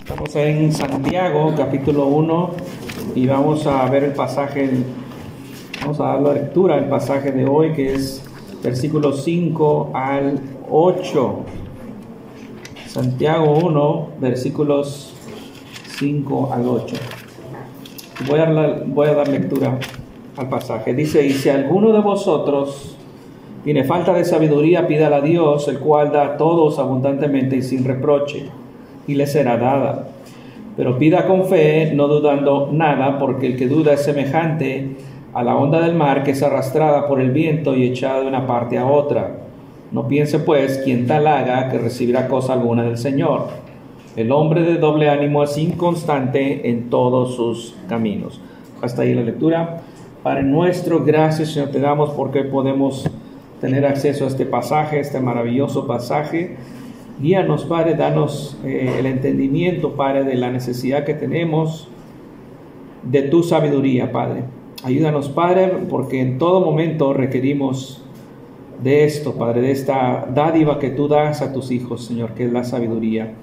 Estamos en Santiago, capítulo 1, y vamos a ver el pasaje, vamos a dar la lectura del pasaje de hoy, que es versículos 5 al 8. Santiago 1, versículos 5 al 8. Voy a dar lectura al pasaje. Dice: y si alguno de vosotros tiene falta de sabiduría, pídala a Dios, el cual da a todos abundantemente y sin reproche, y le será dada. Pero pida con fe, no dudando nada, porque el que duda es semejante a la onda del mar, que es arrastrada por el viento y echada de una parte a otra. No piense pues quien tal haga que recibirá cosa alguna del Señor. El hombre de doble ánimo es inconstante en todos sus caminos. Hasta ahí la lectura. Padre nuestro, gracias, Señor, te damos porque podemos tener acceso a este pasaje, este maravilloso pasaje. Guíanos, Padre, danos el entendimiento, Padre, de la necesidad que tenemos de tu sabiduría, Padre. Ayúdanos, Padre, porque en todo momento requerimos de esto, Padre, de esta dádiva que tú das a tus hijos, Señor, que es la sabiduría.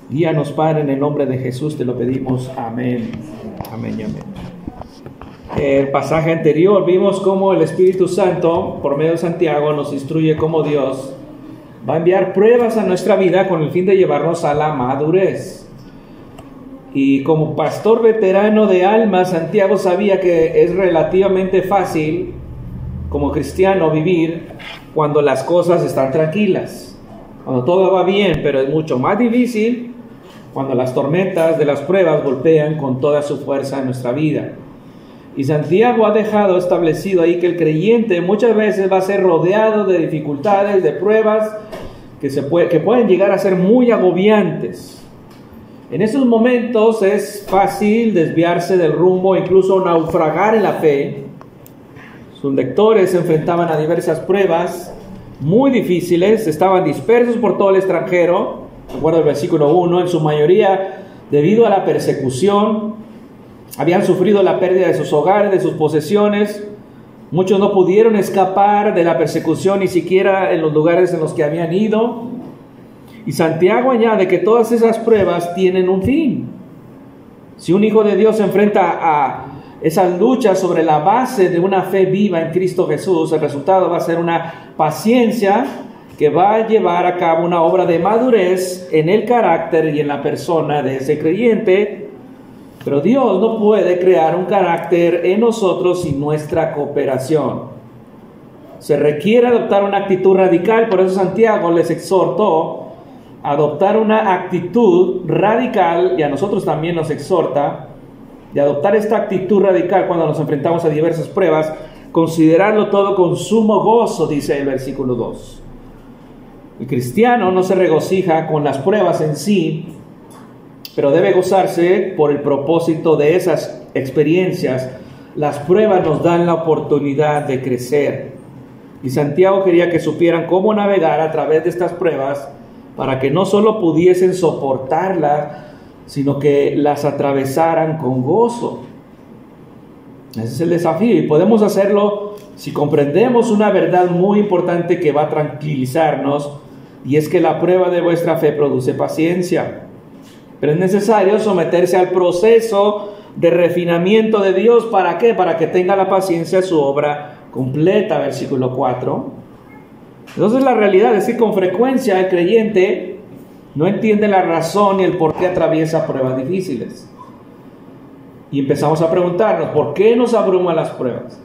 Guíanos, Padre, en el nombre de Jesús te lo pedimos. Amén. Amén y amén. El pasaje anterior vimos cómo el Espíritu Santo, por medio de Santiago, nos instruye cómo Dios va a enviar pruebas a nuestra vida con el fin de llevarnos a la madurez. Y como pastor veterano de almas, Santiago sabía que es relativamente fácil como cristiano vivir cuando las cosas están tranquilas, cuando todo va bien, pero es mucho más difícil cuando las tormentas de las pruebas golpean con toda su fuerza en nuestra vida. Y Santiago ha dejado establecido ahí que el creyente muchas veces va a ser rodeado de dificultades, de pruebas que pueden llegar a ser muy agobiantes. En esos momentos es fácil desviarse del rumbo, incluso naufragar en la fe. Sus lectores se enfrentaban a diversas pruebas muy difíciles, estaban dispersos por todo el extranjero. Recuerda el versículo 1, en su mayoría debido a la persecución. Habían sufrido la pérdida de sus hogares, de sus posesiones. Muchos no pudieron escapar de la persecución ni siquiera en los lugares en los que habían ido. Y Santiago añade que todas esas pruebas tienen un fin. Si un hijo de Dios se enfrenta a esas luchas sobre la base de una fe viva en Cristo Jesús, el resultado va a ser una paciencia que va a llevar a cabo una obra de madurez en el carácter y en la persona de ese creyente. Pero Dios no puede crear un carácter en nosotros sin nuestra cooperación. Se requiere adoptar una actitud radical, por eso Santiago les exhortó a adoptar una actitud radical, y a nosotros también nos exhorta de adoptar esta actitud radical cuando nos enfrentamos a diversas pruebas, considerarlo todo con sumo gozo, dice el versículo 2. El cristiano no se regocija con las pruebas en sí, pero debe gozarse por el propósito de esas experiencias. Las pruebas nos dan la oportunidad de crecer. Y Santiago quería que supieran cómo navegar a través de estas pruebas para que no solo pudiesen soportarlas, sino que las atravesaran con gozo. Ese es el desafío, y podemos hacerlo si comprendemos una verdad muy importante que va a tranquilizarnos, y es que la prueba de vuestra fe produce paciencia. Pero es necesario someterse al proceso de refinamiento de Dios. ¿Para qué? Para que tenga la paciencia su obra completa, versículo 4. Entonces la realidad es que con frecuencia el creyente no entiende la razón ni el por qué atraviesa pruebas difíciles. Y empezamos a preguntarnos, ¿por qué nos abruman las pruebas?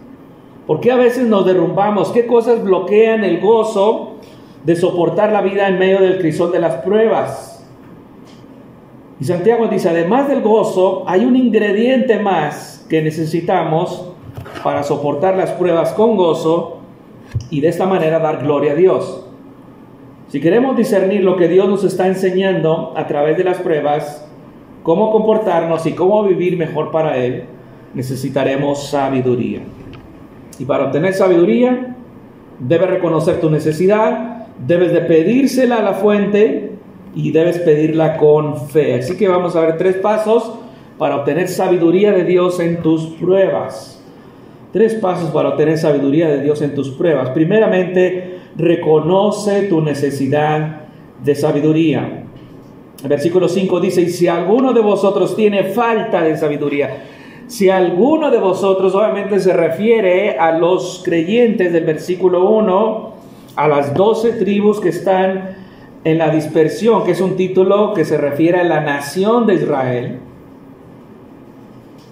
¿Por qué a veces nos derrumbamos? ¿Qué cosas bloquean el gozo de soportar la vida en medio del crisol de las pruebas? Y Santiago dice, además del gozo, hay un ingrediente más que necesitamos para soportar las pruebas con gozo y de esta manera dar gloria a Dios. Si queremos discernir lo que Dios nos está enseñando a través de las pruebas, cómo comportarnos y cómo vivir mejor para Él, necesitaremos sabiduría. Y para obtener sabiduría, debes reconocer tu necesidad, debes de pedírsela a la fuente y debes pedirla con fe. Así que vamos a ver 3 pasos para obtener sabiduría de Dios en tus pruebas. 3 pasos para obtener sabiduría de Dios en tus pruebas. Primeramente, reconoce tu necesidad de sabiduría. El versículo 5 dice, y si alguno de vosotros tiene falta de sabiduría, si alguno de vosotros, obviamente se refiere a los creyentes del versículo 1, a las 12 tribus que están en la dispersión, que es un título que se refiere a la nación de Israel.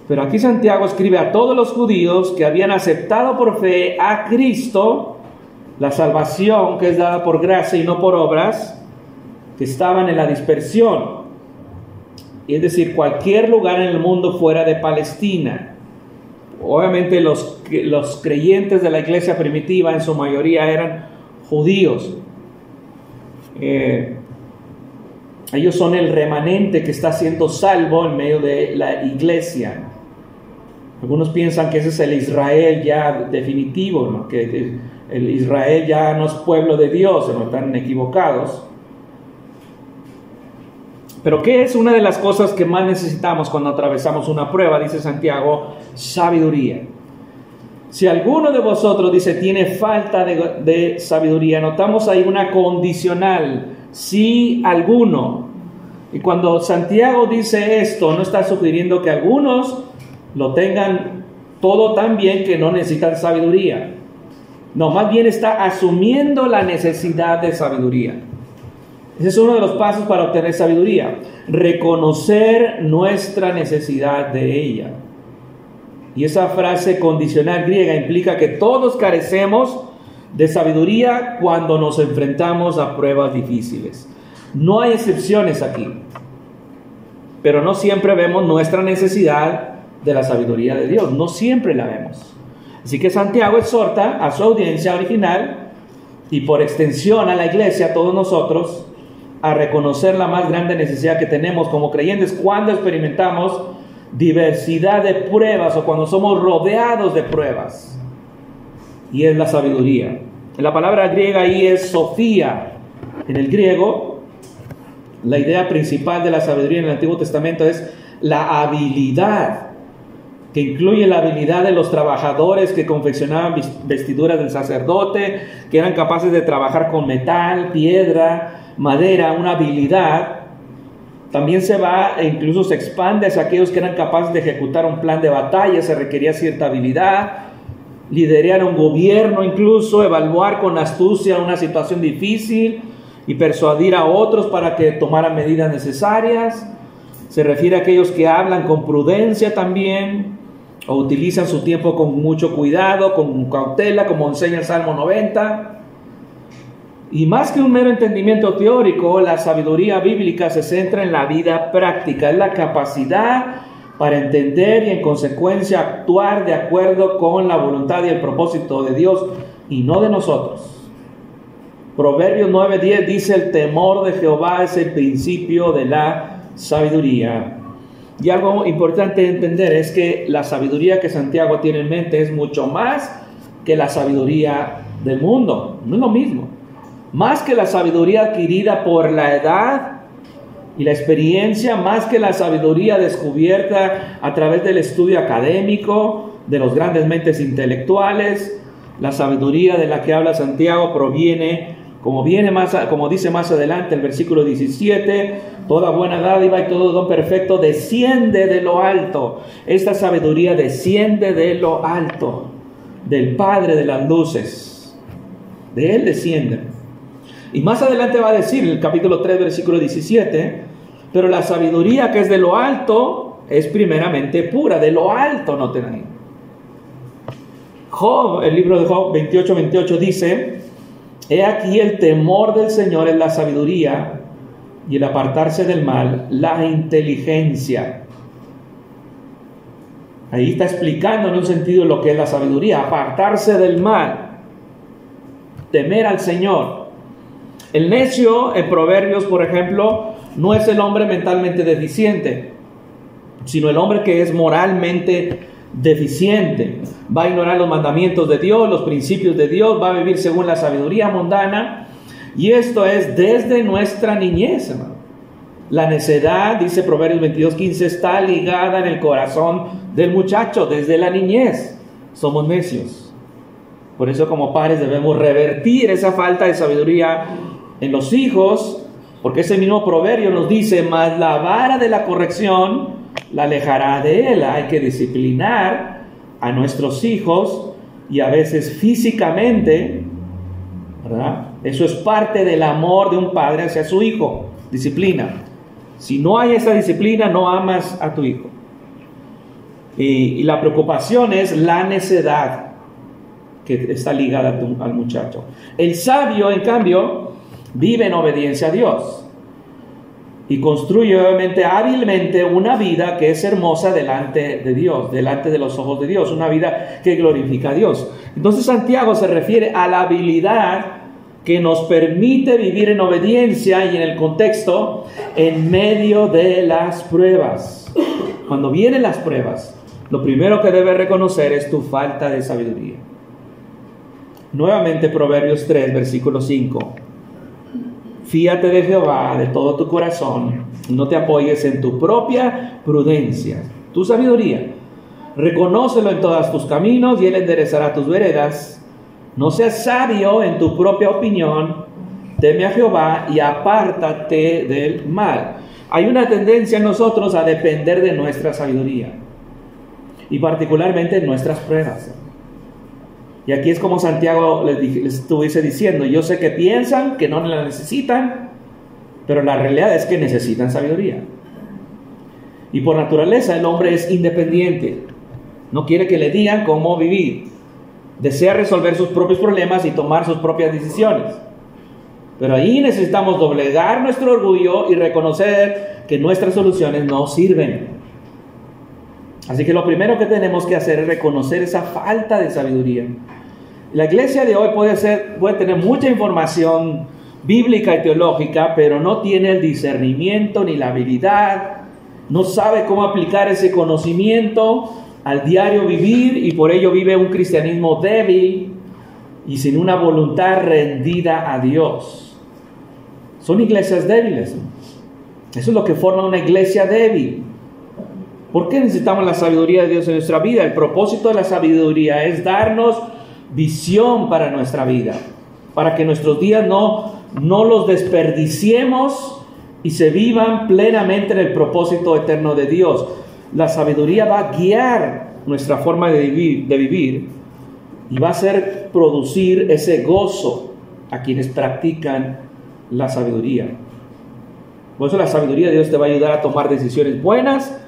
Pero aquí Santiago escribe a todos los judíos que habían aceptado por fe a Cristo, la salvación que es dada por gracia y no por obras, que estaban en la dispersión. Es decir, cualquier lugar en el mundo fuera de Palestina. Obviamente los creyentes de la iglesia primitiva en su mayoría eran judíos. Ellos son el remanente que está siendo salvo en medio de la iglesia. Algunos piensan que ese es el Israel ya definitivo, ¿no? Que el Israel ya no es pueblo de Dios, no están equivocados. Pero ¿qué es una de las cosas que más necesitamos cuando atravesamos una prueba? Dice Santiago, sabiduría. Si alguno de vosotros, dice, tiene falta de sabiduría, notamos ahí una condicional, si alguno. Y cuando Santiago dice esto, no está sugiriendo que algunos lo tengan todo tan bien que no necesitan sabiduría. No, más bien está asumiendo la necesidad de sabiduría. Ese es uno de los pasos para obtener sabiduría, reconocer nuestra necesidad de ella. Y esa frase condicional griega implica que todos carecemos de sabiduría cuando nos enfrentamos a pruebas difíciles. No hay excepciones aquí, pero no siempre vemos nuestra necesidad de la sabiduría de Dios, no siempre la vemos. Así que Santiago exhorta a su audiencia original y por extensión a la iglesia, a todos nosotros, a reconocer la más grande necesidad que tenemos como creyentes cuando experimentamos diversidad de pruebas o cuando somos rodeados de pruebas, y es la sabiduría. La palabra griega ahí es sofía. En el griego, la idea principal de la sabiduría en el Antiguo Testamento es la habilidad, que incluye la habilidad de los trabajadores que confeccionaban vestiduras del sacerdote, que eran capaces de trabajar con metal, piedra, madera, una habilidad. También se va e incluso se expande hacia aquellos que eran capaces de ejecutar un plan de batalla, se requería cierta habilidad, liderar un gobierno, incluso evaluar con astucia una situación difícil y persuadir a otros para que tomaran medidas necesarias. Se refiere a aquellos que hablan con prudencia también, o utilizan su tiempo con mucho cuidado, con cautela, como enseña el Salmo 90. Y más que un mero entendimiento teórico, la sabiduría bíblica se centra en la vida práctica, es la capacidad para entender y en consecuencia actuar de acuerdo con la voluntad y el propósito de Dios y no de nosotros. Proverbios 9:10 dice: el temor de Jehová es el principio de la sabiduría. Y algo importante de entender es que la sabiduría que Santiago tiene en mente es mucho más que la sabiduría del mundo, no es lo mismo. Más que la sabiduría adquirida por la edad y la experiencia, más que la sabiduría descubierta a través del estudio académico de los grandes mentes intelectuales, la sabiduría de la que habla Santiago proviene, como dice más adelante el versículo 17, toda buena dádiva y todo don perfecto desciende de lo alto. Esta sabiduría desciende de lo alto, del Padre de las luces. De Él desciende. Y más adelante va a decir, en el capítulo 3, versículo 17, pero la sabiduría que es de lo alto es primeramente pura, de lo alto, noten ahí. Job, el libro de Job 28:28 dice: he aquí el temor del Señor es la sabiduría, y el apartarse del mal, la inteligencia. Ahí está explicando en un sentido lo que es la sabiduría: apartarse del mal, temer al Señor. El necio en Proverbios, por ejemplo, no es el hombre mentalmente deficiente, sino el hombre que es moralmente deficiente. Va a ignorar los mandamientos de Dios, los principios de Dios, va a vivir según la sabiduría mundana. Y esto es desde nuestra niñez, hermano. La necedad, dice Proverbios 22:15, está ligada en el corazón del muchacho desde la niñez. Somos necios. Por eso, como padres, debemos revertir esa falta de sabiduría en los hijos Porque ese mismo proverbio nos dice, mas la vara de la corrección la alejará de él. Hay que disciplinar a nuestros hijos y a veces físicamente, ¿verdad? Eso es parte del amor de un padre hacia su hijo, disciplina. Si no hay esa disciplina, no amas a tu hijo. Y la preocupación es la necedad que está ligada al muchacho. El sabio, en cambio, vive en obediencia a Dios y construye obviamente hábilmente una vida que es hermosa delante de Dios, delante de los ojos de Dios, una vida que glorifica a Dios. Entonces Santiago se refiere a la habilidad que nos permite vivir en obediencia y en el contexto en medio de las pruebas. Cuando vienen las pruebas, lo primero que debes reconocer es tu falta de sabiduría. Nuevamente Proverbios 3, versículo 5. Fíate de Jehová de todo tu corazón, no te apoyes en tu propia prudencia, tu sabiduría. Reconócelo en todos tus caminos y él enderezará tus veredas. No seas sabio en tu propia opinión, teme a Jehová y apártate del mal. Hay una tendencia en nosotros a depender de nuestra sabiduría y particularmente en nuestras pruebas. Y aquí es como Santiago les estuviese diciendo, yo sé que piensan que no la necesitan, pero la realidad es que necesitan sabiduría. Y por naturaleza el hombre es independiente, no quiere que le digan cómo vivir, desea resolver sus propios problemas y tomar sus propias decisiones. Pero ahí necesitamos doblegar nuestro orgullo y reconocer que nuestras soluciones no sirven. Así que lo primero que tenemos que hacer es reconocer esa falta de sabiduría. La iglesia de hoy puede tener mucha información bíblica y teológica, pero no tiene el discernimiento ni la habilidad, no sabe cómo aplicar ese conocimiento al diario vivir y por ello vive un cristianismo débil y sin una voluntad rendida a Dios. Son iglesias débiles. Eso es lo que forma una iglesia débil. ¿Por qué necesitamos la sabiduría de Dios en nuestra vida? El propósito de la sabiduría es darnos visión para nuestra vida, para que nuestros días no los desperdiciemos y se vivan plenamente en el propósito eterno de Dios. La sabiduría va a guiar nuestra forma de vivir y va a hacer producir ese gozo a quienes practican la sabiduría. Por eso la sabiduría de Dios te va a ayudar a tomar decisiones buenas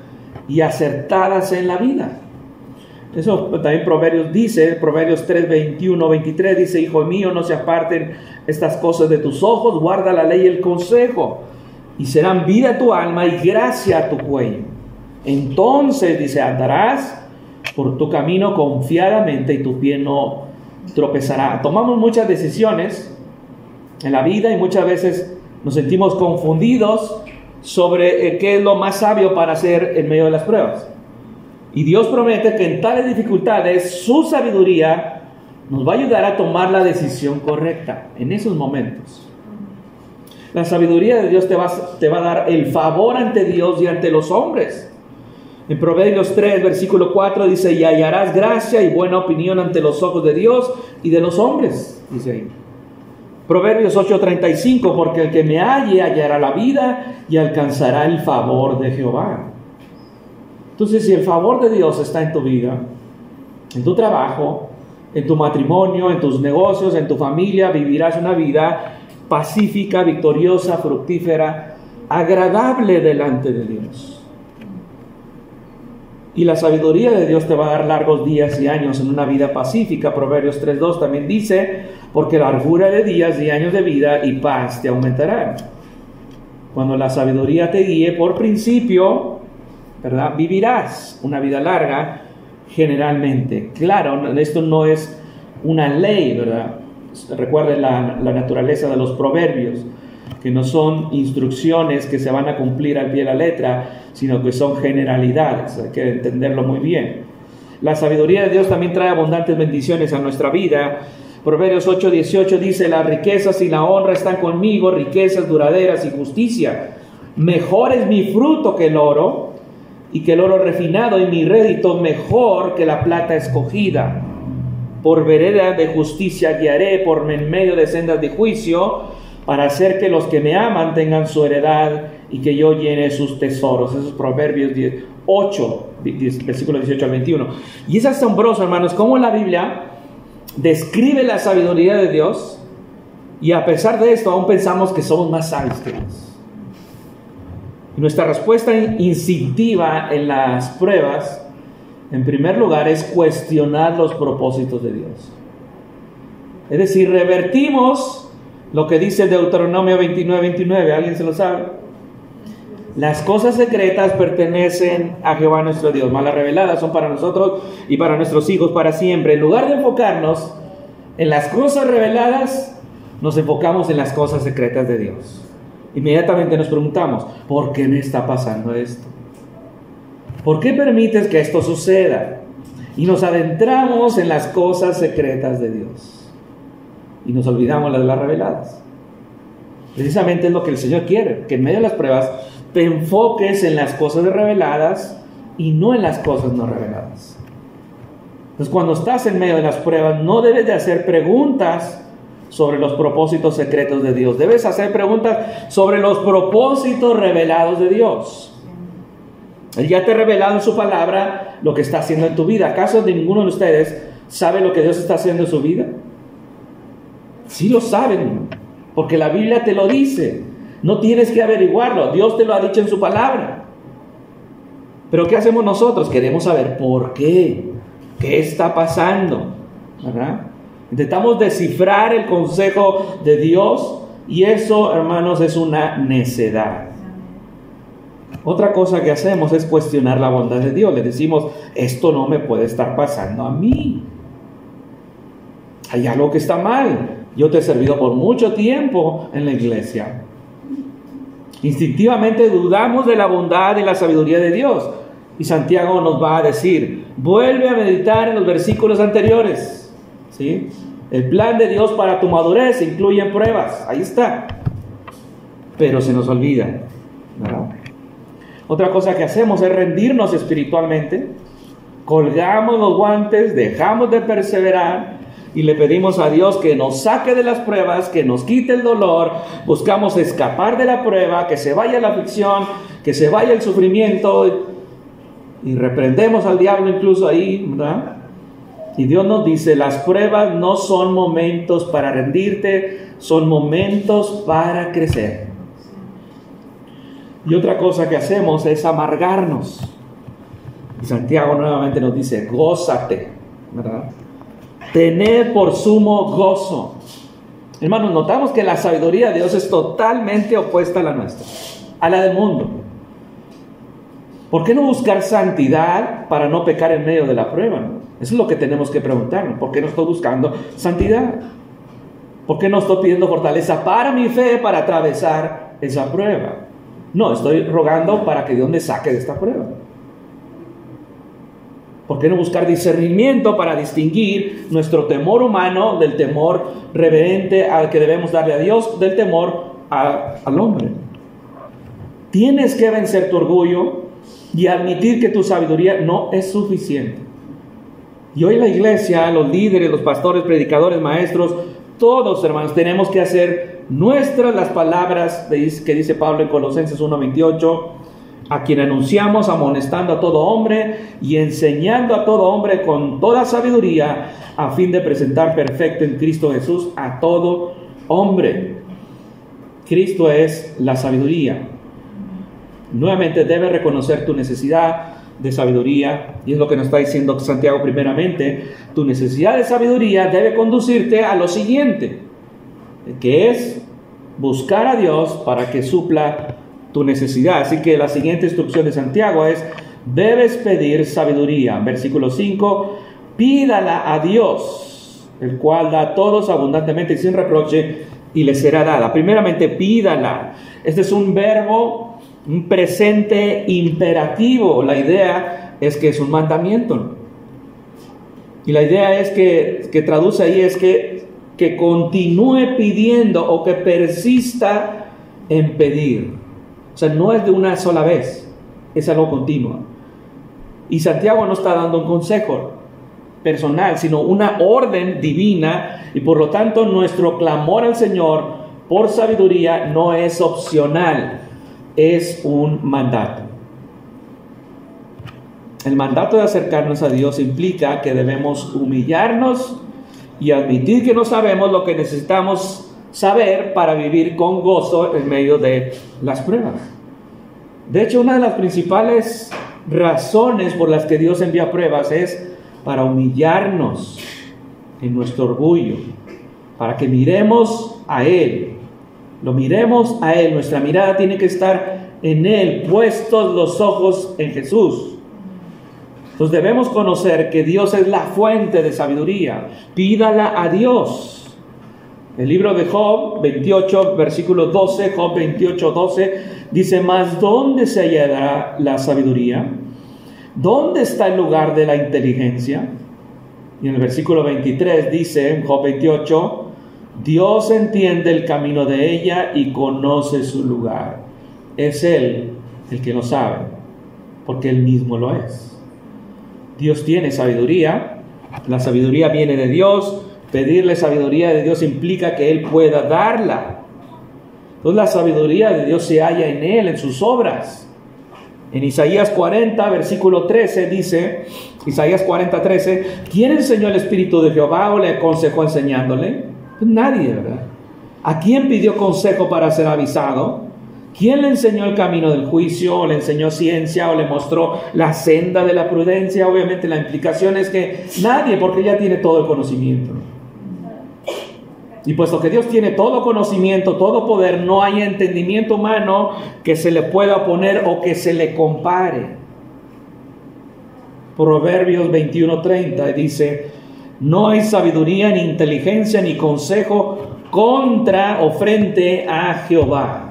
y acertadas en la vida. Eso también Proverbios 3, 21, 23 dice, hijo mío, no se aparten estas cosas de tus ojos, guarda la ley y el consejo, y serán vida a tu alma y gracia a tu cuello. Entonces, dice, andarás por tu camino confiadamente y tu pie no tropezará. Tomamos muchas decisiones en la vida y muchas veces nos sentimos confundidos sobre qué es lo más sabio para hacer en medio de las pruebas. Y Dios promete que en tales dificultades su sabiduría nos va a ayudar a tomar la decisión correcta en esos momentos. La sabiduría de Dios te va a dar el favor ante Dios y ante los hombres. En Proverbios 3, versículo 4 dice, y hallarás gracia y buena opinión ante los ojos de Dios y de los hombres, dice ahí. Proverbios 8:35, porque el que me halle hallará la vida y alcanzará el favor de Jehová. Entonces, si el favor de Dios está en tu vida, en tu trabajo, en tu matrimonio, en tus negocios, en tu familia, vivirás una vida pacífica, victoriosa, fructífera, agradable delante de Dios. Y la sabiduría de Dios te va a dar largos días y años en una vida pacífica. Proverbios 3:2 también dice, porque largura de días y años de vida y paz te aumentarán. Cuando la sabiduría te guíe por principio, ¿verdad?, vivirás una vida larga generalmente. Claro, esto no es una ley, ¿verdad? Recuerden la naturaleza de los proverbios, que no son instrucciones que se van a cumplir al pie de la letra, sino que son generalidades. Hay que entenderlo muy bien. La sabiduría de Dios también trae abundantes bendiciones a nuestra vida. Proverbios 8:18 dice, las riquezas y la honra están conmigo, riquezas duraderas y justicia. Mejor es mi fruto que el oro, y que el oro refinado, y mi rédito mejor que la plata escogida. Por vereda de justicia guiaré, por en medio de sendas de juicio, para hacer que los que me aman tengan su heredad y que yo llene sus tesoros. Esos Proverbios 8, versículos 18 al 21. Y es asombroso, hermanos, cómo la Biblia describe la sabiduría de Dios, y a pesar de esto aún pensamos que somos más sabios que Dios. Y nuestra respuesta instintiva en las pruebas, en primer lugar, es cuestionar los propósitos de Dios. Es decir, revertimos lo que dice Deuteronomio 29:29. ¿Alguien se lo sabe? Las cosas secretas pertenecen a Jehová nuestro Dios, mas las reveladas son para nosotros y para nuestros hijos para siempre. En lugar de enfocarnos en las cosas reveladas, nos enfocamos en las cosas secretas de Dios. Inmediatamente nos preguntamos, ¿por qué me está pasando esto? ¿Por qué permites que esto suceda? Y nos adentramos en las cosas secretas de Dios y nos olvidamos de las reveladas. Precisamente es lo que el Señor quiere, que en medio de las pruebas te enfoques en las cosas reveladas y no en las cosas no reveladas. Entonces, cuando estás en medio de las pruebas, no debes de hacer preguntas sobre los propósitos secretos de Dios. Debes hacer preguntas sobre los propósitos revelados de Dios. Él ya te ha revelado en su palabra lo que está haciendo en tu vida. ¿Acaso ninguno de ustedes sabe lo que Dios está haciendo en su vida? Sí lo saben, porque la Biblia te lo dice. No tienes que averiguarlo, Dios te lo ha dicho en su palabra. Pero ¿qué hacemos nosotros? Queremos saber por qué, qué está pasando, ¿verdad? Intentamos descifrar el consejo de Dios y eso, hermanos, es una necedad. Otra cosa que hacemos es cuestionar la bondad de Dios. Le decimos, esto no me puede estar pasando a mí. Hay algo que está mal. Yo te he servido por mucho tiempo en la iglesia. Instintivamente dudamos de la bondad y la sabiduría de Dios. Y Santiago nos va a decir, vuelve a meditar en los versículos anteriores. ¿Sí? El plan de Dios para tu madurez incluye pruebas. Ahí está. Pero se nos olvida, ¿verdad? Otra cosa que hacemos es rendirnos espiritualmente. Colgamos los guantes, dejamos de perseverar y le pedimos a Dios que nos saque de las pruebas, que nos quite el dolor. Buscamos escapar de la prueba, que se vaya la aflicción, que se vaya el sufrimiento, y reprendemos al diablo incluso ahí, ¿verdad? Y Dios nos dice, las pruebas no son momentos para rendirte, son momentos para crecer. Y otra cosa que hacemos es amargarnos. Y Santiago nuevamente nos dice, gózate, ¿verdad? Tener por sumo gozo. Hermanos, notamos que la sabiduría de Dios es totalmente opuesta a la nuestra, a la del mundo. ¿Por qué no buscar santidad para no pecar en medio de la prueba? ¿No? Eso es lo que tenemos que preguntarnos. ¿Por qué no estoy buscando santidad? ¿Por qué no estoy pidiendo fortaleza para mi fe para atravesar esa prueba? No, estoy rogando para que Dios me saque de esta prueba. ¿Por qué no buscar discernimiento para distinguir nuestro temor humano del temor reverente al que debemos darle a Dios, del temor al hombre? Tienes que vencer tu orgullo y admitir que tu sabiduría no es suficiente. Y hoy la iglesia, los líderes, los pastores, predicadores, maestros, todos, hermanos, tenemos que hacer nuestras las palabras que dice Pablo en Colosenses 1:28, a quien anunciamos amonestando a todo hombre y enseñando a todo hombre con toda sabiduría, a fin de presentar perfecto en Cristo Jesús a todo hombre. Cristo es la sabiduría. Nuevamente debes reconocer tu necesidad de sabiduría, y es lo que nos está diciendo Santiago primeramente. Tu necesidad de sabiduría debe conducirte a lo siguiente, que es buscar a Dios para que supla tu necesidad. Así que la siguiente instrucción de Santiago es, debes pedir sabiduría. Versículo 5, pídala a Dios, el cual da a todos abundantemente y sin reproche, y le será dada. Primeramente, pídala. Este es un verbo, un presente imperativo. La idea es que es un mandamiento. Y la idea es que traduce ahí es que continúe pidiendo o que persista en pedir. O sea, no es de una sola vez, es algo continuo. Y Santiago no está dando un consejo personal, sino una orden divina, y por lo tanto nuestro clamor al Señor por sabiduría no es opcional, es un mandato. El mandato de acercarnos a Dios implica que debemos humillarnos y admitir que no sabemos lo que necesitamos saber para vivir con gozo en medio de las pruebas. De hecho, una de las principales razones por las que Dios envía pruebas es para humillarnos en nuestro orgullo, para que miremos a Él, lo miremos a Él, nuestra mirada tiene que estar en Él, puestos los ojos en Jesús. Entonces debemos conocer que Dios es la fuente de sabiduría, pídala a Dios. El libro de Job 28, versículo 12, Job 28, 12, dice: mas ¿dónde se hallará la sabiduría? ¿Dónde está el lugar de la inteligencia? Y en el versículo 23 dice, en Job 28, Dios entiende el camino de ella y conoce su lugar. Es Él el que lo sabe, porque Él mismo lo es. Dios tiene sabiduría, la sabiduría viene de Dios. Pedirle sabiduría de Dios implica que Él pueda darla. Entonces la sabiduría de Dios se halla en Él, en sus obras. En Isaías 40, versículo 13 dice, Isaías 40, 13, ¿quién enseñó el Espíritu de Jehová o le aconsejó enseñándole? Pues nadie, ¿verdad? ¿A quién pidió consejo para ser avisado? ¿Quién le enseñó el camino del juicio, o le enseñó ciencia, o le mostró la senda de la prudencia? Obviamente la implicación es que nadie, porque ya tiene todo el conocimiento. Y puesto que Dios tiene todo conocimiento, todo poder, no hay entendimiento humano que se le pueda poner o que se le compare. Proverbios 21:30 dice: no hay sabiduría, ni inteligencia, ni consejo contra o frente a Jehová.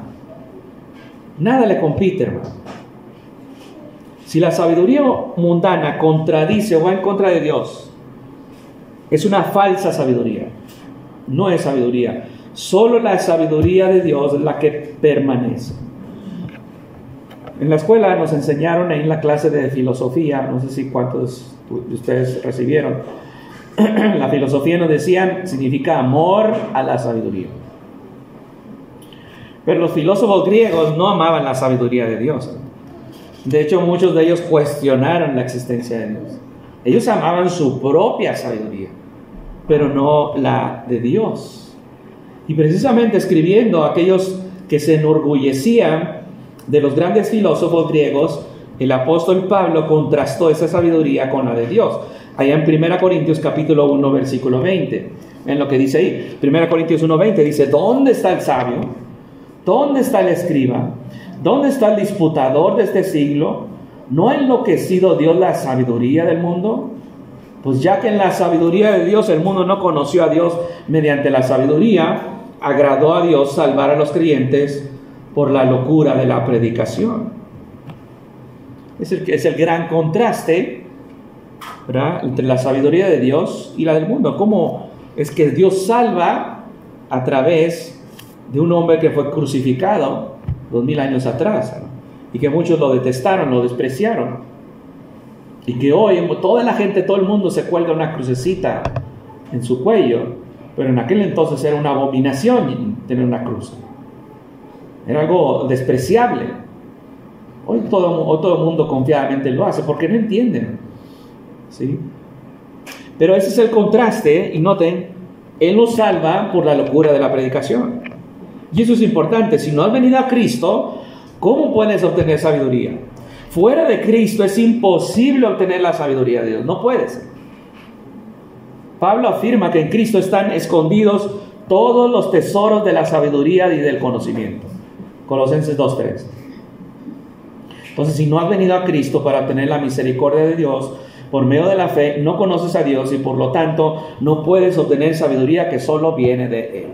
Nada le compite, hermano. Si la sabiduría mundana contradice o va en contra de Dios, es una falsa sabiduría. No es sabiduría. Solo la sabiduría de Dios es la que permanece. En la escuela nos enseñaron en la clase de filosofía, no sé si cuántos de ustedes recibieron. La filosofía nos decían, significa amor a la sabiduría. Pero los filósofos griegos no amaban la sabiduría de Dios. De hecho, muchos de ellos cuestionaron la existencia de Dios. Ellos amaban su propia sabiduría, pero no la de Dios. Y precisamente escribiendo a aquellos que se enorgullecían de los grandes filósofos griegos, el apóstol Pablo contrastó esa sabiduría con la de Dios. Allá en 1 Corintios capítulo 1, versículo 20. En lo que dice ahí, 1 Corintios 1, 20 dice: ¿dónde está el sabio? ¿Dónde está el escriba? ¿Dónde está el disputador de este siglo? ¿No ha enloquecido Dios la sabiduría del mundo? Pues ya que en la sabiduría de Dios el mundo no conoció a Dios, mediante la sabiduría agradó a Dios salvar a los creyentes por la locura de la predicación. Es el gran contraste, ¿verdad?, entre la sabiduría de Dios y la del mundo. ¿Cómo es que Dios salva a través de un hombre que fue crucificado 2000 años atrás, ¿no?, y que muchos lo detestaron, lo despreciaron, y que hoy toda la gente, todo el mundo se cuelga una crucecita en su cuello, pero en aquel entonces era una abominación tener una cruz, era algo despreciable. Hoy todo el mundo confiadamente lo hace porque no entienden, ¿sí? Pero ese es el contraste, y noten, Él nos salva por la locura de la predicación. Y eso es importante. Si no has venido a Cristo, ¿cómo puedes obtener sabiduría? Fuera de Cristo es imposible obtener la sabiduría de Dios. No puedes. Pablo afirma que en Cristo están escondidos todos los tesoros de la sabiduría y del conocimiento. Colosenses 2:3. Entonces, si no has venido a Cristo para obtener la misericordia de Dios, por medio de la fe, no conoces a Dios y por lo tanto no puedes obtener sabiduría que solo viene de Él.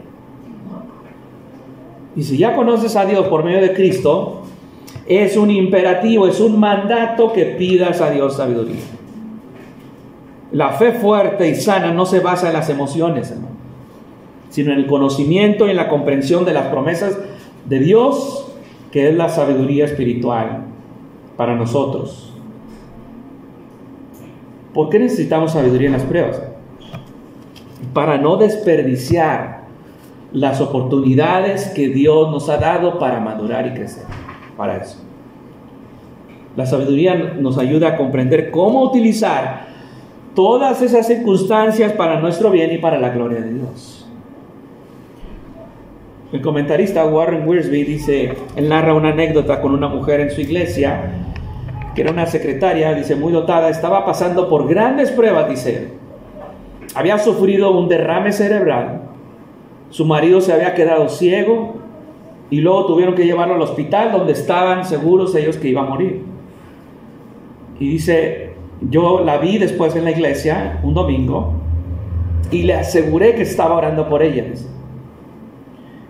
Y si ya conoces a Dios por medio de Cristo, es un imperativo, es un mandato que pidas a Dios sabiduría. La fe fuerte y sana no se basa en las emociones, hermano, sino en el conocimiento y en la comprensión de las promesas de Dios, que es la sabiduría espiritual para nosotros. ¿Por qué necesitamos sabiduría en las pruebas? Para no desperdiciar las oportunidades que Dios nos ha dado para madurar y crecer. Para eso. La sabiduría nos ayuda a comprender cómo utilizar todas esas circunstancias para nuestro bien y para la gloria de Dios. El comentarista Warren Wiersbe dice, él narra una anécdota con una mujer en su iglesia, que era una secretaria, dice, muy dotada, estaba pasando por grandes pruebas, dice él. Había sufrido un derrame cerebral, su marido se había quedado ciego y luego tuvieron que llevarlo al hospital donde estaban seguros ellos que iba a morir. Y dice, yo la vi después en la iglesia un domingo y le aseguré que estaba orando por ella. Dice.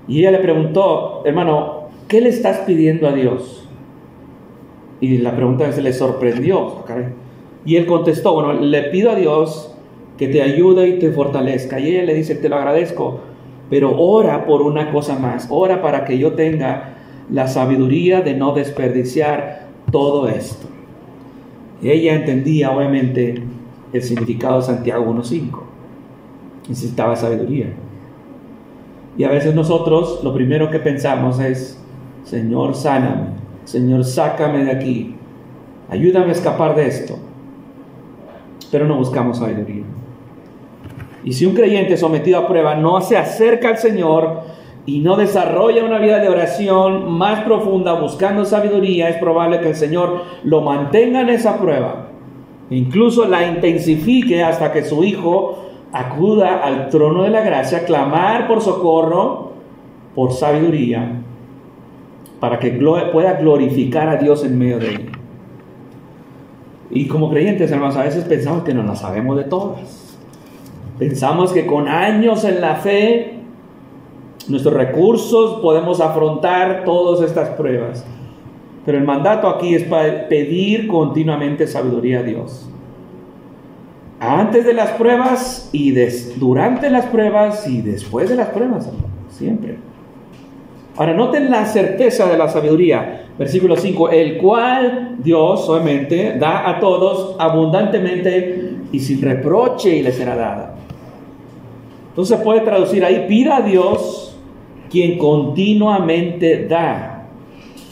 Y ella le preguntó, hermano, ¿qué le estás pidiendo a Dios? Y la pregunta se le sorprendió. Y él contestó, bueno, le pido a Dios que te ayude y te fortalezca. Y ella le dice, te lo agradezco, pero ora por una cosa más. Ora para que yo tenga la sabiduría de no desperdiciar todo esto. Y ella entendía obviamente el significado de Santiago 1:5. Necesitaba sabiduría. Y a veces nosotros lo primero que pensamos es, Señor, sáname. Señor, sácame de aquí. Ayúdame a escapar de esto. Pero no buscamos sabiduría. Y si un creyente sometido a prueba no se acerca al Señor y no desarrolla una vida de oración más profunda buscando sabiduría, es probable que el Señor lo mantenga en esa prueba. E incluso la intensifique hasta que su hijo acuda al trono de la gracia a clamar por socorro, por sabiduría, para que pueda glorificar a Dios en medio de él. Y como creyentes, hermanos, a veces pensamos que no las sabemos de todas. Pensamos que con años en la fe, nuestros recursos, podemos afrontar todas estas pruebas. Pero el mandato aquí es para pedir continuamente sabiduría a Dios. Antes de las pruebas y durante las pruebas y después de las pruebas, siempre. Ahora noten la certeza de la sabiduría. Versículo 5, el cual Dios obviamente da a todos abundantemente y sin reproche y les será dada. Entonces puede traducir ahí, pida a Dios quien continuamente da.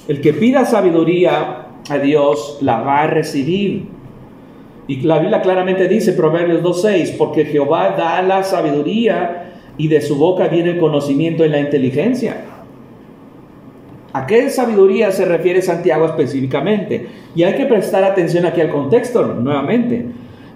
El que pida sabiduría a Dios la va a recibir. Y la Biblia claramente dice, Proverbios 2:6, porque Jehová da la sabiduría y de su boca viene el conocimiento y la inteligencia. ¿A qué sabiduría se refiere Santiago específicamente? Y hay que prestar atención aquí al contexto nuevamente.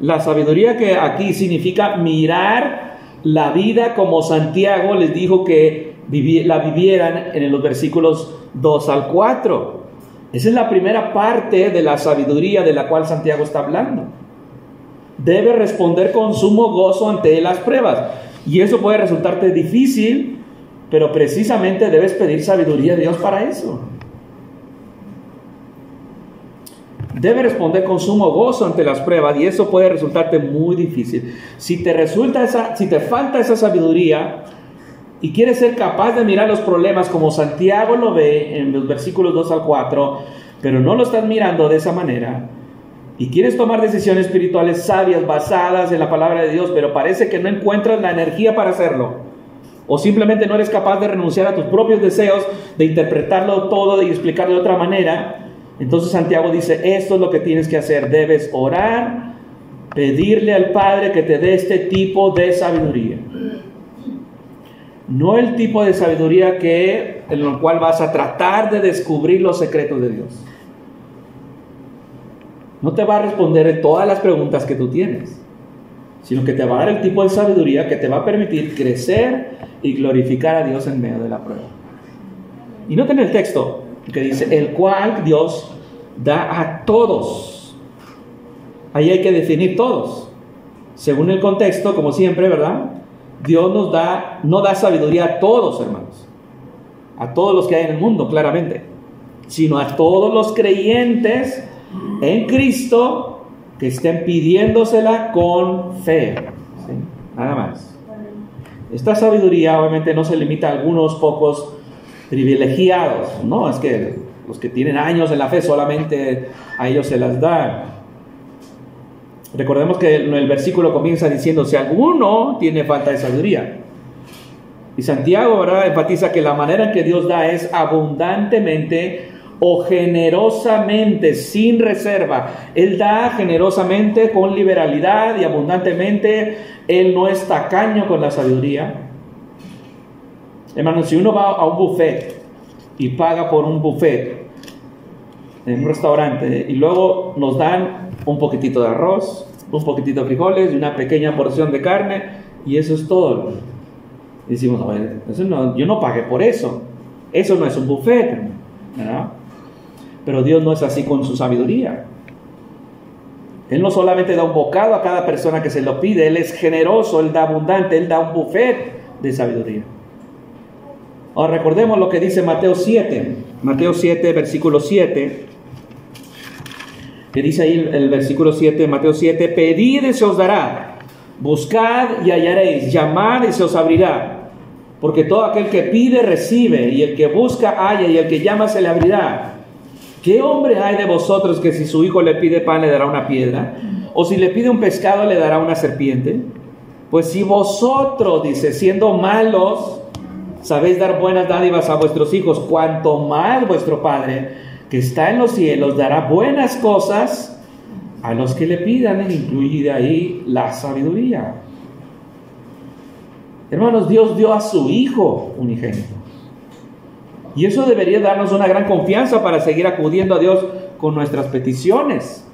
La sabiduría que aquí significa mirar la vida como Santiago les dijo que la vivieran en los versículos 2 al 4. Esa es la primera parte de la sabiduría de la cual Santiago está hablando. Debe responder con sumo gozo ante las pruebas. Y eso puede resultarte difícil, pero precisamente debes pedir sabiduría a Dios para eso. Debe responder con sumo gozo ante las pruebas y eso puede resultarte muy difícil. Si te falta esa sabiduría y quieres ser capaz de mirar los problemas como Santiago lo ve en los versículos 2 al 4, pero no lo estás mirando de esa manera y quieres tomar decisiones espirituales sabias basadas en la palabra de Dios, pero parece que no encuentras la energía para hacerlo, o simplemente no eres capaz de renunciar a tus propios deseos, de interpretarlo todo y explicarlo de otra manera, entonces Santiago dice, esto es lo que tienes que hacer. Debes orar, pedirle al Padre que te dé este tipo de sabiduría. No el tipo de sabiduría en el cual vas a tratar de descubrir los secretos de Dios. No te va a responder en todas las preguntas que tú tienes, sino que te va a dar el tipo de sabiduría que te va a permitir crecer y glorificar a Dios en medio de la prueba. Y noten el texto que dice, el cual Dios da a todos. Ahí hay que definir todos. Según el contexto, como siempre, ¿verdad? Dios no da sabiduría a todos, hermanos. A todos los que hay en el mundo, claramente. Sino a todos los creyentes en Cristo que estén pidiéndosela con fe. ¿Sí? Nada más. Esta sabiduría obviamente no se limita a algunos pocos privilegiados, no, es que los que tienen años en la fe solamente a ellos se las da. Recordemos que el versículo comienza diciendo, si alguno tiene falta de sabiduría. Y Santiago, ¿verdad?, enfatiza que la manera en que Dios da es abundantemente o generosamente, sin reserva. Él da generosamente, con liberalidad y abundantemente. Él no es tacaño con la sabiduría. Hermanos, si uno va a un buffet y paga por un buffet en un restaurante y luego nos dan un poquitito de arroz, un poquitito de frijoles y una pequeña porción de carne, y eso es todo. Y decimos, a ver, yo no pagué por eso. Eso no es un buffet, ¿verdad? Pero Dios no es así con su sabiduría. Él no solamente da un bocado a cada persona que se lo pide, Él es generoso, Él da abundante, Él da un buffet de sabiduría. Ahora recordemos lo que dice Mateo 7, versículo 7, que dice ahí el versículo 7, Mateo 7, pedid y se os dará, buscad y hallaréis, llamad y se os abrirá. Porque todo aquel que pide, recibe, y el que busca, halla, y el que llama, se le abrirá. ¿Qué hombre hay de vosotros que si su hijo le pide pan, le dará una piedra? ¿O si le pide un pescado, le dará una serpiente? Pues si vosotros, dice, siendo malos, sabéis dar buenas dádivas a vuestros hijos, cuanto más vuestro Padre, que está en los cielos, dará buenas cosas a los que le pidan, incluida ahí la sabiduría. Hermanos, Dios dio a su Hijo unigénito. Y eso debería darnos una gran confianza para seguir acudiendo a Dios con nuestras peticiones.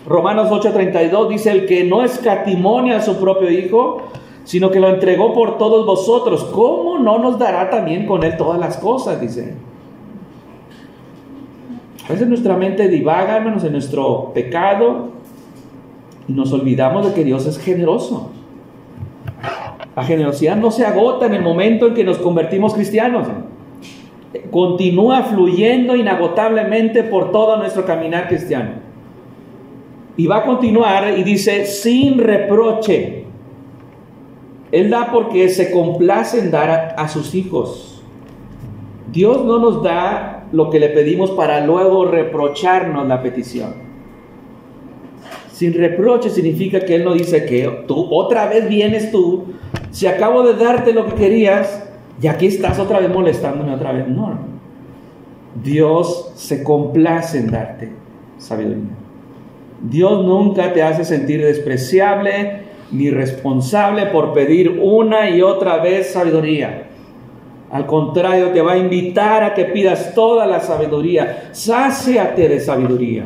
Romanos 8:32 dice, el que no escatimonia a su propio Hijo, sino que lo entregó por todos vosotros, ¿cómo no nos dará también con Él todas las cosas? Dice. A veces nuestra mente divaga, hermanos, en nuestro pecado y nos olvidamos de que Dios es generoso. La generosidad no se agota en el momento en que nos convertimos cristianos. Continúa fluyendo inagotablemente por todo nuestro caminar cristiano. Y va a continuar y dice, sin reproche. Él da porque se complace en dar a sus hijos. Dios no nos da lo que le pedimos para luego reprocharnos la petición. Sin reproche significa que Él no dice que tú otra vez vienes tú, si acabo de darte lo que querías, y aquí estás otra vez molestándome otra vez. No. Dios se complace en darte sabiduría. Dios nunca te hace sentir despreciable ni responsable por pedir una y otra vez sabiduría. Al contrario, te va a invitar a que pidas toda la sabiduría. Sáciate de sabiduría.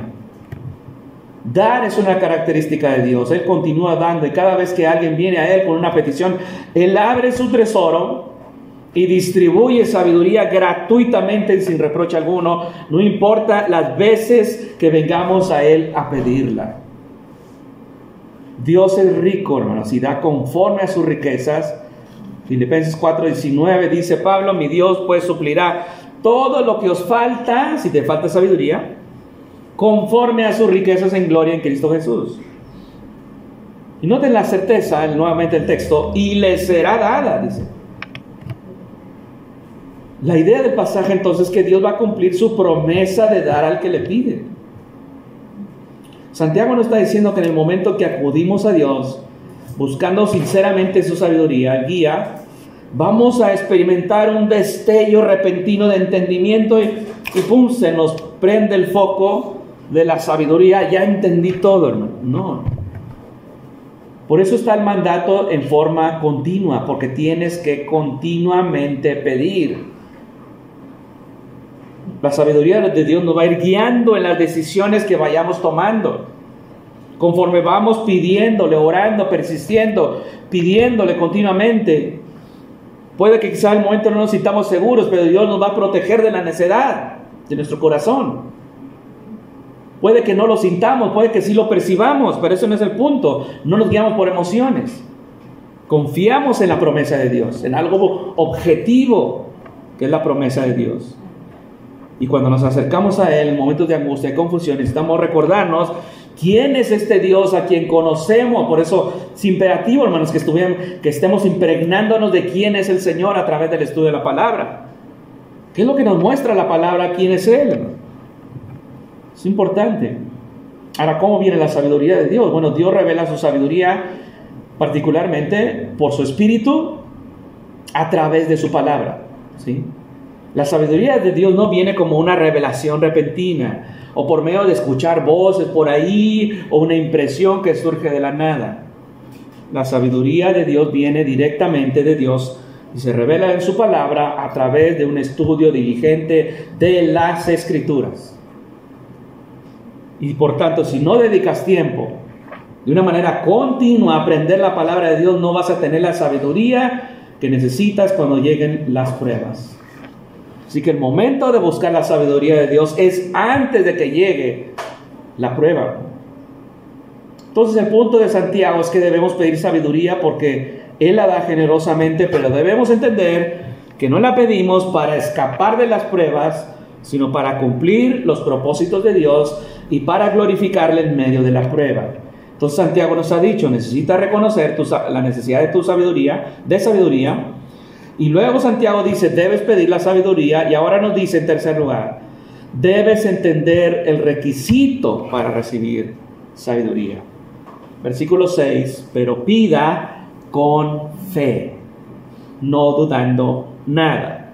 Dar es una característica de Dios. Él continúa dando, y cada vez que alguien viene a Él con una petición, Él abre su tesoro y distribuye sabiduría gratuitamente y sin reproche alguno, no importa las veces que vengamos a Él a pedirla. Dios es rico, hermanos, y da conforme a sus riquezas. Filipenses 4:19 dice Pablo, mi Dios pues suplirá todo lo que os falta, si te falta sabiduría, conforme a sus riquezas en gloria en Cristo Jesús. Y noten la certeza, nuevamente el texto, y le será dada, dice. La idea del pasaje entonces es que Dios va a cumplir su promesa de dar al que le pide. Santiago nos está diciendo que en el momento que acudimos a Dios, buscando sinceramente su sabiduría, guía, vamos a experimentar un destello repentino de entendimiento y pum, se nos prende el foco de la sabiduría. Ya entendí todo, hermano. No. Por eso está el mandato en forma continua, porque tienes que continuamente pedir. La sabiduría de Dios nos va a ir guiando en las decisiones que vayamos tomando. Conforme vamos pidiéndole, orando, persistiendo, pidiéndole continuamente. Puede que quizá al momento no nos sintamos seguros, pero Dios nos va a proteger de la necedad de nuestro corazón. Puede que no lo sintamos, puede que sí lo percibamos, pero eso no es el punto. No nos guiamos por emociones. Confiamos en la promesa de Dios, en algo objetivo, que es la promesa de Dios. Y cuando nos acercamos a Él en momentos de angustia y confusión, necesitamos recordarnos quién es este Dios a quien conocemos. Por eso es imperativo, hermanos, que estemos impregnándonos de quién es el Señor a través del estudio de la palabra. ¿Qué es lo que nos muestra la palabra? ¿Quién es Él? Es importante. Ahora, ¿cómo viene la sabiduría de Dios? Bueno, Dios revela su sabiduría particularmente por su Espíritu a través de su palabra, ¿sí? La sabiduría de Dios no viene como una revelación repentina o por medio de escuchar voces por ahí o una impresión que surge de la nada. La sabiduría de Dios viene directamente de Dios y se revela en su palabra a través de un estudio diligente de las Escrituras. Y por tanto, si no dedicas tiempo de una manera continua a aprender la palabra de Dios, no vas a tener la sabiduría que necesitas cuando lleguen las pruebas. Así que el momento de buscar la sabiduría de Dios es antes de que llegue la prueba. Entonces el punto de Santiago es que debemos pedir sabiduría porque Él la da generosamente, pero debemos entender que no la pedimos para escapar de las pruebas, sino para cumplir los propósitos de Dios y para glorificarle en medio de la prueba. Entonces Santiago nos ha dicho, necesitas reconocer la necesidad de tu sabiduría, y luego Santiago dice, debes pedir la sabiduría, y ahora nos dice en tercer lugar, debes entender el requisito para recibir sabiduría. Versículo 6, pero pida con fe, no dudando nada.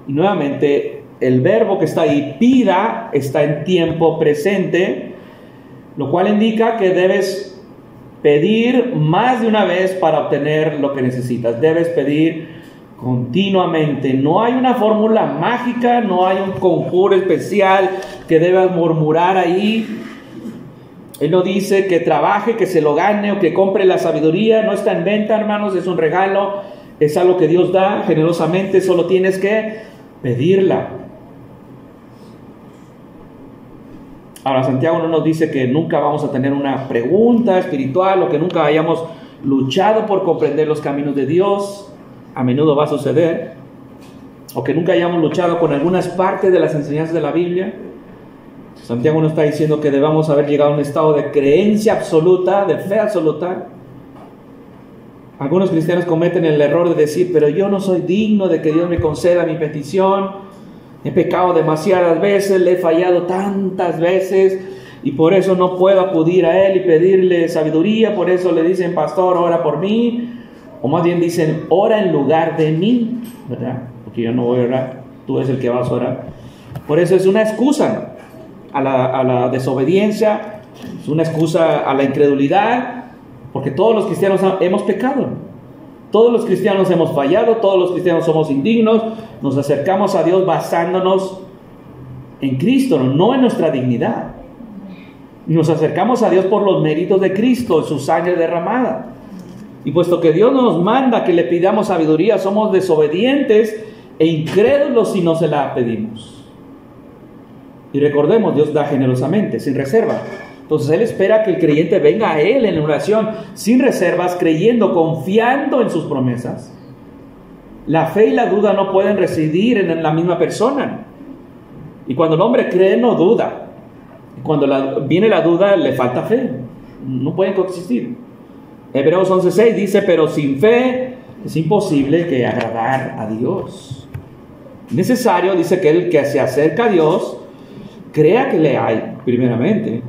Y nuevamente, el verbo que está ahí, pida, está en tiempo presente, lo cual indica que debes pedir más de una vez para obtener lo que necesitas. Debes pedir continuamente. No hay una fórmula mágica, no hay un conjuro especial que debas murmurar ahí. Él no dice que trabaje, que se lo gane o que compre la sabiduría. No está en venta, hermanos, es un regalo, es algo que Dios da generosamente, solo tienes que pedirla. Ahora, Santiago no nos dice que nunca vamos a tener una pregunta espiritual o que nunca hayamos luchado por comprender los caminos de Dios. A menudo va a suceder. O que nunca hayamos luchado con algunas partes de las enseñanzas de la Biblia. Santiago no está diciendo que debamos haber llegado a un estado de creencia absoluta, de fe absoluta. Algunos cristianos cometen el error de decir, pero yo no soy digno de que Dios me conceda mi petición. He pecado demasiadas veces, le he fallado tantas veces y por eso no puedo acudir a Él y pedirle sabiduría. Por eso le dicen, pastor, ora por mí. O más bien dicen, ora en lugar de mí, ¿verdad? Porque yo no voy a orar, tú eres el que vas a orar. Por eso es una excusa a la desobediencia, es una excusa a la incredulidad, porque todos los cristianos hemos pecado. Todos los cristianos hemos fallado, todos los cristianos somos indignos, nos acercamos a Dios basándonos en Cristo, no en nuestra dignidad. Nos acercamos a Dios por los méritos de Cristo, en su sangre derramada. Y puesto que Dios nos manda que le pidamos sabiduría, somos desobedientes e incrédulos si no se la pedimos. Y recordemos, Dios da generosamente, sin reserva. Entonces Él espera que el creyente venga a Él en oración, sin reservas, creyendo, confiando en sus promesas. La fe y la duda no pueden residir en la misma persona. Y cuando el hombre cree, no duda. Y cuando viene la duda, le falta fe. No pueden coexistir. Hebreos 11:6 dice, pero sin fe es imposible que agradar a Dios. Necesario, dice, que el que se acerca a Dios crea que le hay, primeramente,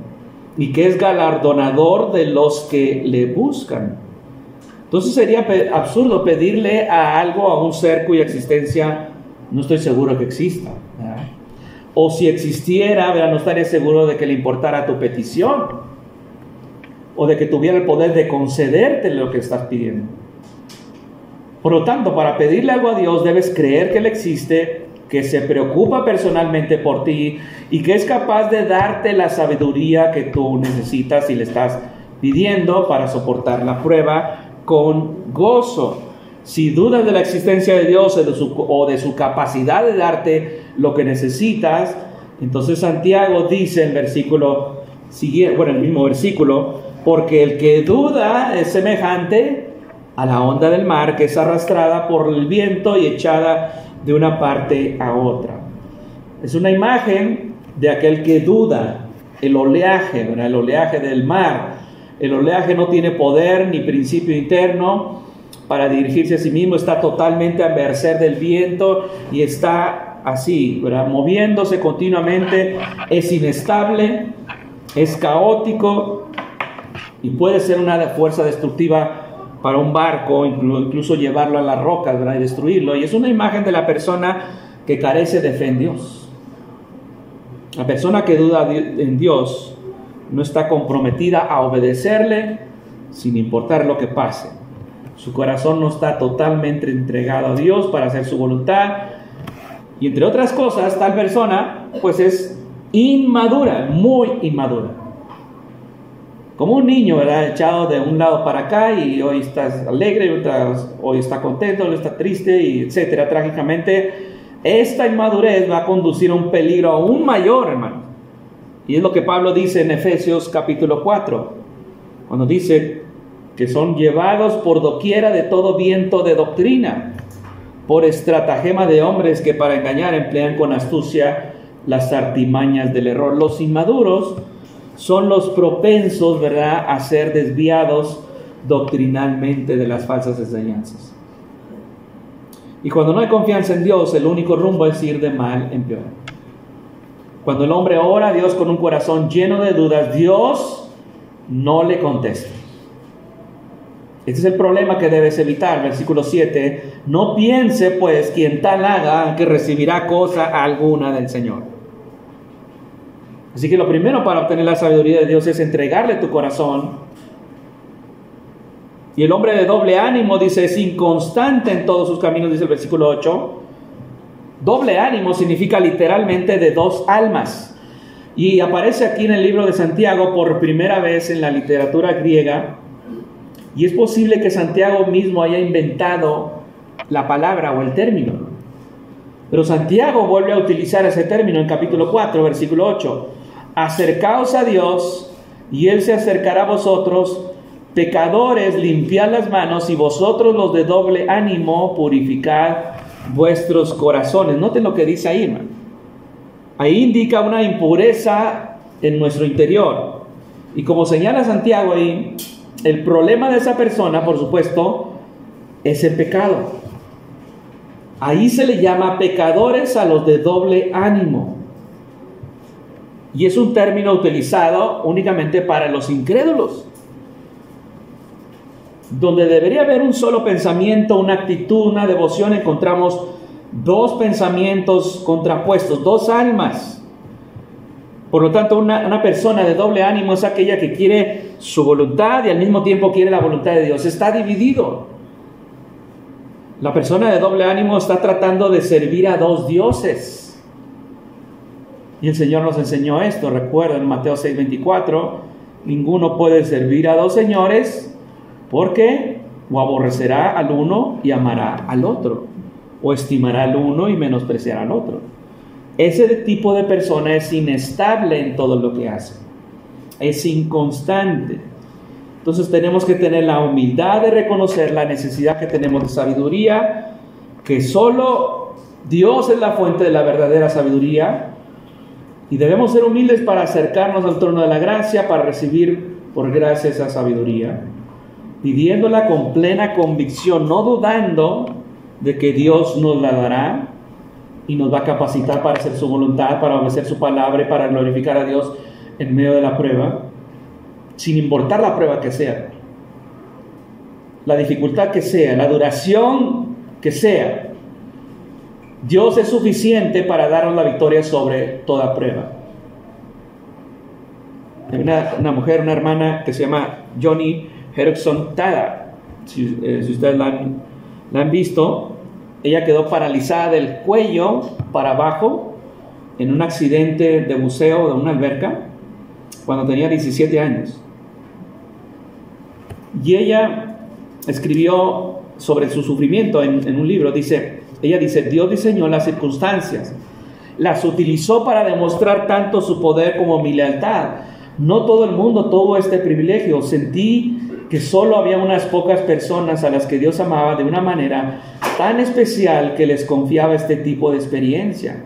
y que es galardonador de los que le buscan. Entonces sería absurdo pedirle a algo, a un ser cuya existencia no estoy seguro que exista, ¿verdad? O si existiera, ¿verdad?, no estaría seguro de que le importara tu petición o de que tuviera el poder de concederte lo que estás pidiendo. Por lo tanto, para pedirle algo a Dios debes creer que Él existe, que se preocupa personalmente por ti y que es capaz de darte la sabiduría que tú necesitas y le estás pidiendo para soportar la prueba con gozo. Si dudas de la existencia de Dios o de su capacidad de darte lo que necesitas, entonces Santiago dice en el versículo siguiente, bueno, el mismo versículo, porque el que duda es semejante a la onda del mar que es arrastrada por el viento y echada de una parte a otra. Es una imagen de aquel que duda, el oleaje, ¿verdad?, el oleaje del mar. El oleaje no tiene poder ni principio interno para dirigirse a sí mismo, está totalmente a merced del viento y está así, ¿verdad?, moviéndose continuamente, es inestable, es caótico y puede ser una fuerza destructiva para un barco, incluso llevarlo a las rocas, ¿verdad? Y destruirlo. Y es una imagen de la persona que carece de fe en Dios. La persona que duda en Dios no está comprometida a obedecerle sin importar lo que pase. Su corazón no está totalmente entregado a Dios para hacer su voluntad. Y entre otras cosas, tal persona pues es inmadura, muy inmadura. Como un niño, ¿verdad? Echado de un lado para acá y hoy estás alegre, hoy está contento, hoy está triste, y etcétera. Trágicamente, esta inmadurez va a conducir a un peligro aún mayor, hermano. Y es lo que Pablo dice en Efesios capítulo 4, cuando dice que son llevados por doquiera de todo viento de doctrina, por estratagema de hombres que para engañar emplean con astucia las artimañas del error. Los inmaduros son los propensos, ¿verdad?, a ser desviados doctrinalmente de las falsas enseñanzas. Y cuando no hay confianza en Dios, el único rumbo es ir de mal en peor. Cuando el hombre ora a Dios con un corazón lleno de dudas, Dios no le contesta. Este es el problema que debes evitar. Versículo 7. No piense pues quien tal haga que recibirá cosa alguna del Señor. Así que lo primero para obtener la sabiduría de Dios es entregarle tu corazón. Y el hombre de doble ánimo, dice, es inconstante en todos sus caminos, dice el versículo 8. Doble ánimo significa literalmente de dos almas. Y aparece aquí en el libro de Santiago por primera vez en la literatura griega. Y es posible que Santiago mismo haya inventado la palabra o el término. Pero Santiago vuelve a utilizar ese término en capítulo 4, versículo 8. Acercaos a Dios y Él se acercará a vosotros. Pecadores, limpiad las manos, y vosotros los de doble ánimo, purificad vuestros corazones. Noten lo que dice ahí, hermano. Ahí indica una impureza en nuestro interior. Y como señala Santiago ahí, el problema de esa persona, por supuesto, es el pecado. Ahí se le llama pecadores a los de doble ánimo. Y es un término utilizado únicamente para los incrédulos. Donde debería haber un solo pensamiento, una actitud, una devoción, encontramos dos pensamientos contrapuestos, dos almas. Por lo tanto, una persona de doble ánimo es aquella que quiere su voluntad y al mismo tiempo quiere la voluntad de Dios. Está dividido. La persona de doble ánimo está tratando de servir a dos dioses. Y el Señor nos enseñó esto. Recuerda en Mateo 6:24, ninguno puede servir a dos señores, porque o aborrecerá al uno y amará al otro, o estimará al uno y menospreciará al otro. Ese tipo de persona es inestable en todo lo que hace, es inconstante. Entonces tenemos que tener la humildad de reconocer la necesidad que tenemos de sabiduría, que solo Dios es la fuente de la verdadera sabiduría, y debemos ser humildes para acercarnos al trono de la gracia, para recibir por gracia esa sabiduría, pidiéndola con plena convicción, no dudando de que Dios nos la dará y nos va a capacitar para hacer su voluntad, para obedecer su palabra y para glorificar a Dios en medio de la prueba, sin importar la prueba que sea, la dificultad que sea, la duración que sea. Dios es suficiente para darnos la victoria sobre toda prueba. Hay una mujer, una hermana que se llama Joni Eareckson Tada. Si ustedes la han visto, ella quedó paralizada del cuello para abajo en un accidente de buceo de una alberca cuando tenía 17 años. Y ella escribió sobre su sufrimiento en un libro. Ella dice, Dios diseñó las circunstancias, las utilizó para demostrar tanto su poder como mi lealtad. No todo el mundo tuvo este privilegio. Sentí que solo había unas pocas personas a las que Dios amaba de una manera tan especial que les confiaba este tipo de experiencia.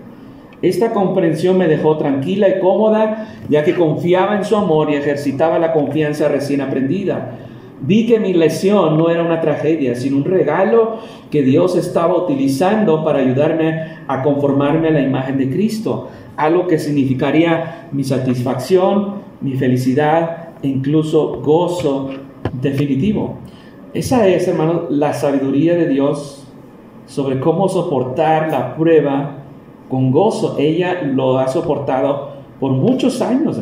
Esta comprensión me dejó tranquila y cómoda, ya que confiaba en su amor y ejercitaba la confianza recién aprendida. Vi que mi lesión no era una tragedia, sino un regalo que Dios estaba utilizando para ayudarme a conformarme a la imagen de Cristo, algo que significaría mi satisfacción, mi felicidad e incluso gozo definitivo. Esa es, hermano, la sabiduría de Dios sobre cómo soportar la prueba con gozo. Ella lo ha soportado por muchos años.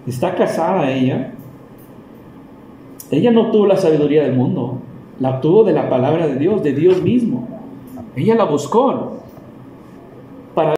Está casada ella. Ella no obtuvo la sabiduría del mundo, la obtuvo de la palabra de Dios mismo. Ella la buscó.